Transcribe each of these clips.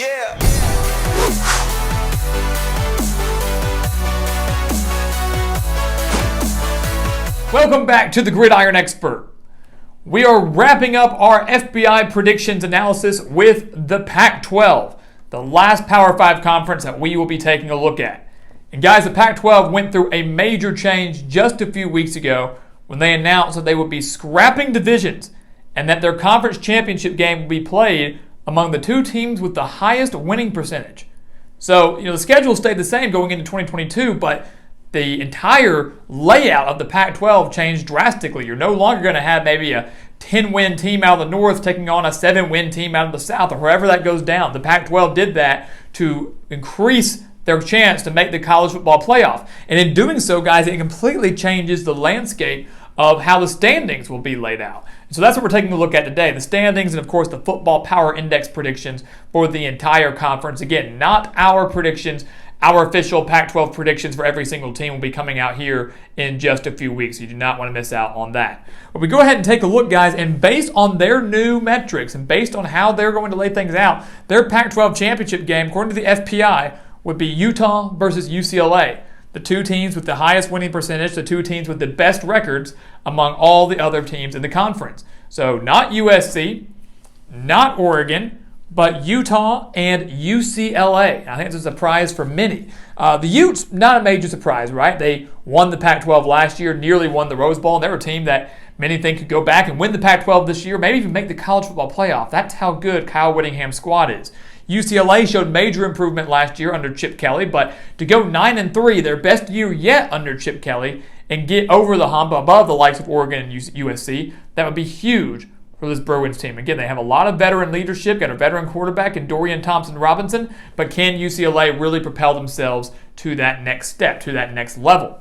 Yeah. Welcome back to the Gridiron Expert. We are wrapping up our FBI predictions analysis with the Pac-12, the last Power 5 conference that we will be taking a look at. And guys, the Pac-12 went through a major change just a few weeks ago when they announced that they would be scrapping divisions and that their conference championship game will be played among the two teams with the highest winning percentage. So, the schedule stayed the same going into 2022, but the entire layout of the Pac-12 changed drastically. You're no longer going to have maybe a 10-win team out of the North taking on a 7-win team out of the South, or wherever that goes down. The Pac-12 did that to increase their chance to make the college football playoff. And in doing so, guys, it completely changes the landscape of how the standings will be laid out. So that's what we're taking a look at today, the standings and, of course, the Football Power Index predictions for the entire conference. Again, not our predictions. Our official Pac-12 predictions for every single team will be coming out here in just a few weeks. You do not want to miss out on that. But we go ahead and take a look, guys, and based on their new metrics and based on how they're going to lay things out, their Pac-12 championship game, according to the FPI, would be Utah versus UCLA. The two teams with the highest winning percentage, the two teams with the best records among all the other teams in the conference. So not USC, not Oregon, but Utah and UCLA. I think it's a surprise for many. The Utes, not a major surprise, right? They won the Pac-12 last year, nearly won the Rose Bowl, and they're a team that many think could go back and win the Pac-12 this year, maybe even make the college football playoff. That's how good Kyle Whittingham's squad is. UCLA showed major improvement last year under Chip Kelly, but to go 9-3, their best year yet under Chip Kelly, and get over the hump above the likes of Oregon and USC, that would be huge for this Bruins team. Again, they have a lot of veteran leadership, got a veteran quarterback in Dorian Thompson-Robinson, but can UCLA really propel themselves to that next step, to that next level?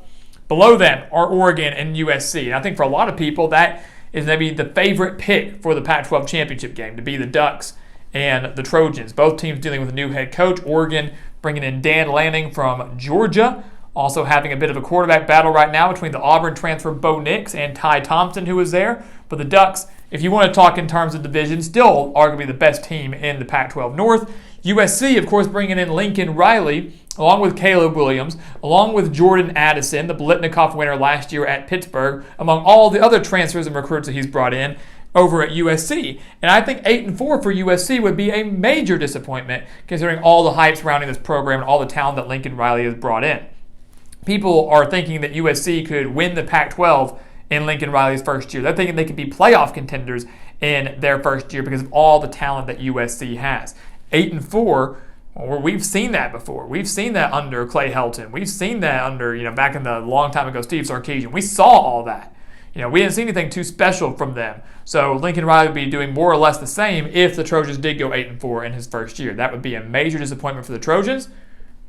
Below them are Oregon and USC. And I think for a lot of people, that is maybe the favorite pick for the Pac-12 championship game, to be the Ducks and the Trojans. Both teams dealing with a new head coach. Oregon bringing in Dan Lanning from Georgia. Also having a bit of a quarterback battle right now between the Auburn transfer Bo Nix and Ty Thompson, who is there. But the Ducks, if you want to talk in terms of division, still arguably the best team in the Pac-12 North. USC, of course, bringing in Lincoln Riley, along with Caleb Williams, along with Jordan Addison, the Biletnikoff winner last year at Pittsburgh, among all the other transfers and recruits that he's brought in over at USC. And I think 8-4 for USC would be a major disappointment considering all the hype surrounding this program and all the talent that Lincoln Riley has brought in. People are thinking that USC could win the Pac-12 in Lincoln Riley's first year. They're thinking they could be playoff contenders in their first year because of all the talent that USC has. 8-4, well, we've seen that before. We've seen that under Clay Helton. We've seen that under, back in the long time ago, Steve Sarkisian. We saw all that. We didn't see anything too special from them. So Lincoln Riley would be doing more or less the same if the Trojans did go 8-4 in his first year. That would be a major disappointment for the Trojans.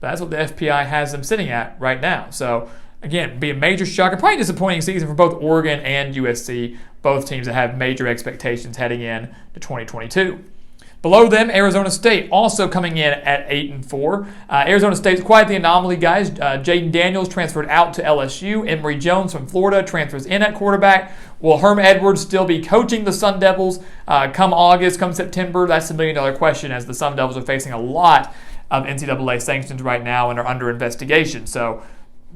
But that's what the FPI has them sitting at right now. So again, be a major shock. A probably disappointing season for both Oregon and USC, both teams that have major expectations heading in to 2022. Below them, Arizona State also coming in at 8-4. Arizona State's quite the anomaly, guys. Jaden Daniels transferred out to LSU. Emory Jones from Florida transfers in at quarterback. Will Herm Edwards still be coaching the Sun Devils come August, come September? That's the million-dollar question, as the Sun Devils are facing a lot of NCAA sanctions right now and are under investigation. So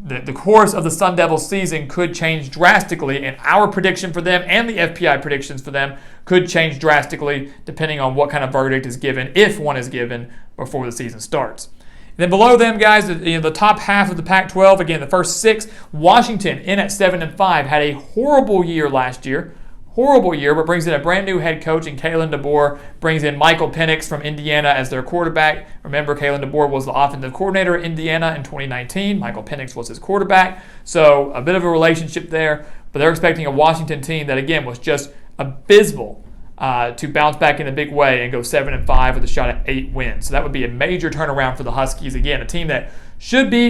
the course of the Sun Devils season could change drastically, and our prediction for them and the FPI predictions for them could change drastically depending on what kind of verdict is given, if one is given, before the season starts. And then below them, guys, the top half of the Pac-12, again, the first six, Washington in at 7-5, had a horrible year last year. Horrible year, but brings in a brand new head coach in Kalen DeBoer, brings in Michael Penix from Indiana as their quarterback. Remember, Kalen DeBoer was the offensive coordinator at Indiana in 2019. Michael Penix was his quarterback. So a bit of a relationship there, but they're expecting a Washington team that, again, was just abysmal to bounce back in a big way and go 7-5 with a shot at 8 wins. So that would be a major turnaround for the Huskies. Again, a team that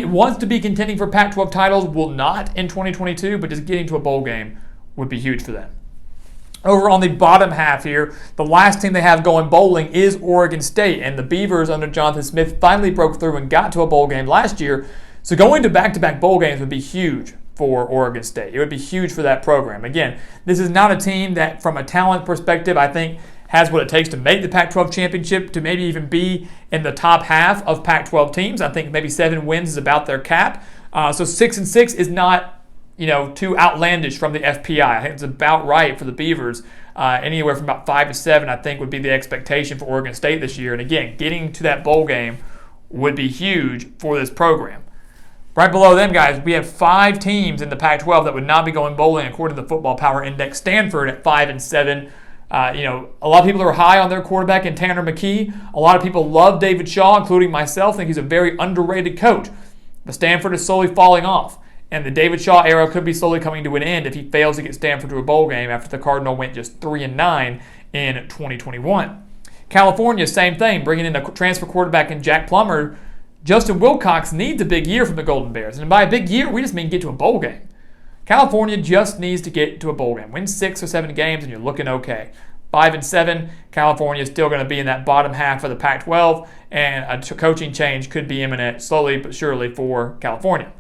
wants to be contending for Pac-12 titles, will not in 2022, but just getting to a bowl game would be huge for them. Over on the bottom half here, the last team they have going bowling is Oregon State, and the Beavers under Jonathan Smith finally broke through and got to a bowl game last year. So going to back-to-back bowl games would be huge for Oregon State. It would be huge for that program. Again, this is not a team that, from a talent perspective, I think has what it takes to make the Pac-12 championship, to maybe even be in the top half of Pac-12 teams. I think maybe 7 wins is about their cap. So 6-6 is not, too outlandish from the FPI. I think it's about right for the Beavers. Anywhere from about 5-7, I think, would be the expectation for Oregon State this year. And again, getting to that bowl game would be huge for this program. Right below them, guys, we have 5 teams in the Pac-12 that would not be going bowling according to the Football Power Index. Stanford at 5-7. A lot of people are high on their quarterback in Tanner McKee. A lot of people love David Shaw, including myself. Think he's a very underrated coach. But Stanford is slowly falling off. And the David Shaw era could be slowly coming to an end if he fails to get Stanford to a bowl game after the Cardinal went just 3-9 in 2021. California, same thing, bringing in a transfer quarterback in Jack Plummer. Justin Wilcox needs a big year from the Golden Bears. And by a big year, we just mean get to a bowl game. California just needs to get to a bowl game. Win 6 or 7 games and you're looking okay. 5-7, California is still going to be in that bottom half of the Pac-12, and a coaching change could be imminent slowly but surely for California.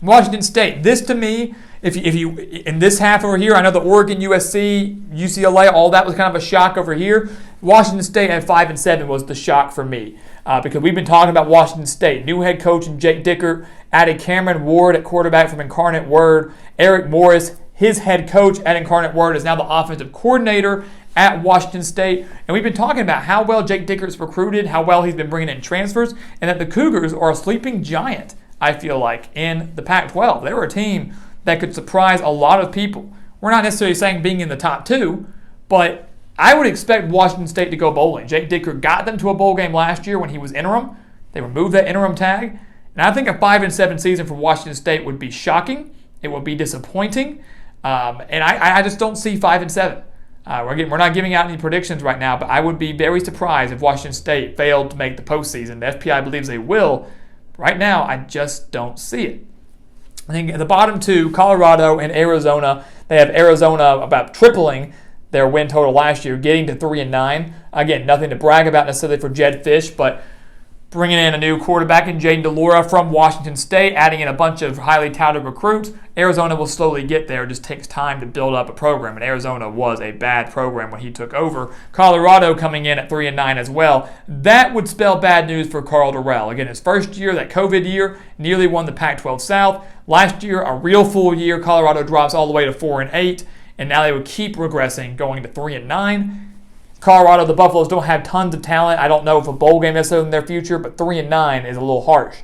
Washington State. This to me, if you in this half over here, I know the Oregon, USC, UCLA, all that was kind of a shock over here. Washington State at 5-7 was the shock for me because we've been talking about Washington State. New head coach in Jake Dickert, added Cameron Ward at quarterback from Incarnate Word. Eric Morris, his head coach at Incarnate Word, is now the offensive coordinator at Washington State. And we've been talking about how well Jake Dickert's recruited, how well he's been bringing in transfers, and that the Cougars are a sleeping giant, I feel like, in the Pac-12. They were a team that could surprise a lot of people. We're not necessarily saying being in the top 2, but I would expect Washington State to go bowling. Jake Dickert got them to a bowl game last year when he was interim. They removed that interim tag. And I think a 5-7 season for Washington State would be shocking. It would be disappointing. And I just don't see 5-7. We're not giving out any predictions right now, but I would be very surprised if Washington State failed to make the postseason. The FPI believes they will. Right now, I just don't see it. I think at the bottom 2, Colorado and Arizona, they have Arizona about tripling their win total last year, getting to 3-9. Again, nothing to brag about necessarily for Jed Fish, but bringing in a new quarterback in Jaden DeLora from Washington State, adding in a bunch of highly touted recruits. Arizona will slowly get there. It just takes time to build up a program, and Arizona was a bad program when he took over. Colorado coming in at 3-9 as well. That would spell bad news for Carl Durrell. Again, his first year, that COVID year, nearly won the Pac-12 South. Last year, a real full year, Colorado drops all the way to 4-8, and now they would keep regressing, going to 3-9. Colorado, the Buffaloes don't have tons of talent. I don't know if a bowl game is in their future, but 3-9 is a little harsh.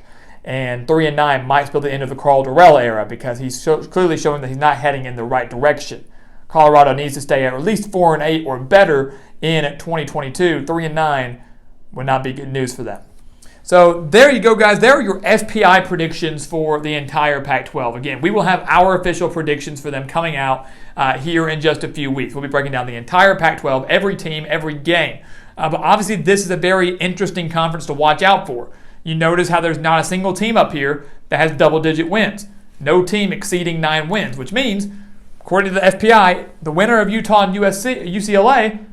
And 3-9 might spell the end of the Carl Durrell era because he's clearly showing that he's not heading in the right direction. Colorado needs to stay at least 4-8 or better in 2022. 3-9 would not be good news for them. So there you go, guys. There are your FPI predictions for the entire Pac-12. Again, we will have our official predictions for them coming out here in just a few weeks. We'll be breaking down the entire Pac-12, every team, every game. But obviously, this is a very interesting conference to watch out for. You notice how there's not a single team up here that has double-digit wins. No team exceeding 9 wins, which means, according to the FPI, the winner of Utah and UCLA,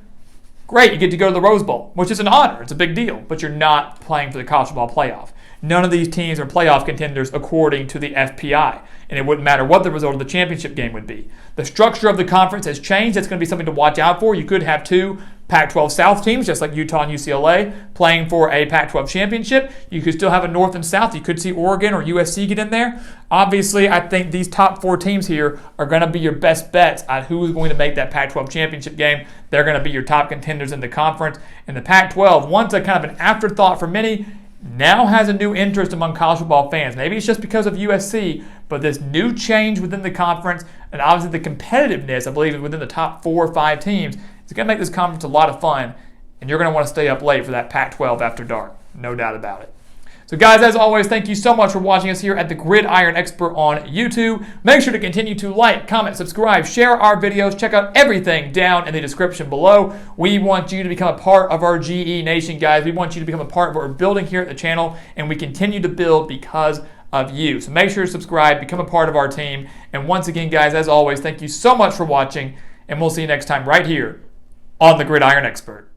great, you get to go to the Rose Bowl, which is an honor. It's a big deal, but you're not playing for the college football playoff. None of these teams are playoff contenders according to the FPI, and it wouldn't matter what the result of the championship game would be. The structure of the conference has changed. That's going to be something to watch out for. You could have 2 Pac-12 South teams, just like Utah and UCLA, playing for a Pac-12 championship. You could still have a North and South. You could see Oregon or USC get in there. Obviously, I think these top 4 teams here are going to be your best bets on who is going to make that Pac-12 championship game. They're going to be your top contenders in the conference. And the Pac-12, once a kind of an afterthought for many, now has a new interest among college football fans. Maybe it's just because of USC, but this new change within the conference and obviously the competitiveness, I believe, within the top 4 or 5 teams is going to make this conference a lot of fun, and you're going to want to stay up late for that Pac-12 after dark. No doubt about it. So guys, as always, thank you so much for watching us here at the Gridiron Expert on YouTube. Make sure to continue to like, comment, subscribe, share our videos. Check out everything down in the description below. We want you to become a part of our GE Nation, guys. We want you to become a part of what we're building here at the channel, and we continue to build because of you. So make sure to subscribe, become a part of our team. And once again, guys, as always, thank you so much for watching, and we'll see you next time right here on the Gridiron Expert.